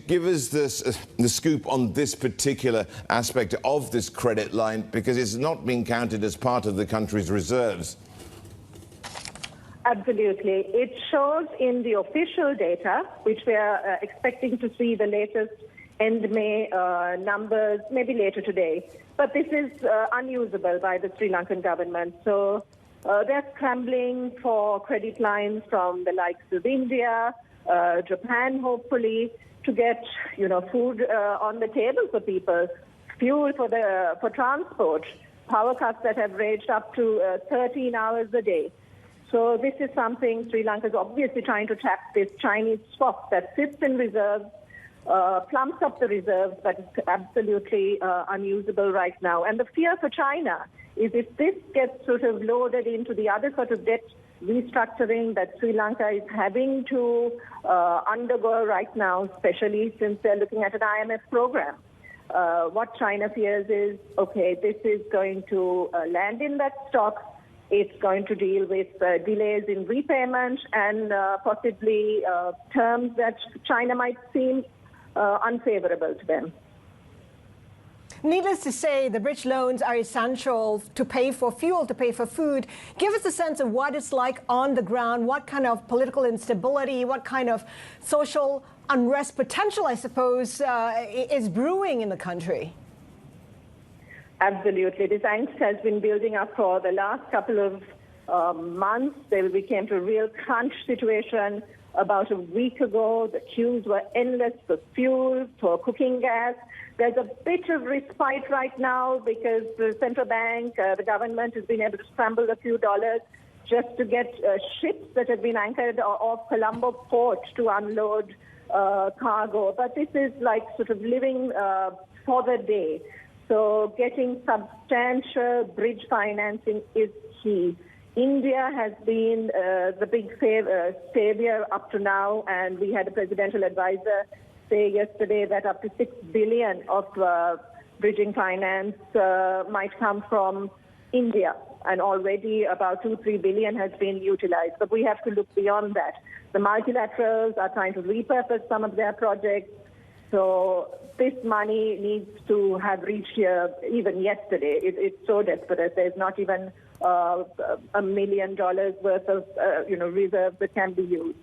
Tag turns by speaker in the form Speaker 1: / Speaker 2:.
Speaker 1: give us the scoop on this particular aspect of this credit line, because it's not being counted as part of the country's reserves?
Speaker 2: Absolutely. It shows in the official data, which we are expecting to see the latest end May numbers maybe later today. But this is unusable by the Sri Lankan government. So they're scrambling for credit lines from the likes of India, Japan, hopefully, to get food on the table for people, fuel for transport, power cuts that have raged up to 13 hours a day. So this is something Sri Lanka is obviously trying to tap this Chinese swap that sits in reserves, plumps up the reserves, but it's absolutely unusable right now. And the fear for China is if this gets sort of loaded into the other sort of debt restructuring that Sri Lanka is having to undergo right now, especially since they're looking at an IMF program. What China fears is, okay, this is going to land in that stock. It's going to deal with delays in repayment and possibly terms that China might seem unfavorable to them.
Speaker 3: Needless to say, the bridge loans are essential to pay for fuel, to pay for food. Give us a sense of what it's like on the ground, what kind of political instability, what kind of social unrest potential, I suppose, is brewing in the country.
Speaker 2: Absolutely. This angst has been building up for the last couple of months. We came to a real crunch situation about a week ago. The queues were endless for fuel, for cooking gas. There's a bit of respite right now because the central bank, the government has been able to scramble a few dollars just to get ships that have been anchored off Colombo port to unload cargo. But this is like sort of living for the day. So getting substantial bridge financing is key. India has been the big savior up to now, and we had a presidential advisor say yesterday that up to $6 billion of bridging finance might come from India, and already about $2-3 billion has been utilized. But we have to look beyond that. The multilaterals are trying to repurpose some of their projects. So this money needs to have reached here even yesterday. It's so desperate. There's not even $1 million worth of reserves that can be used.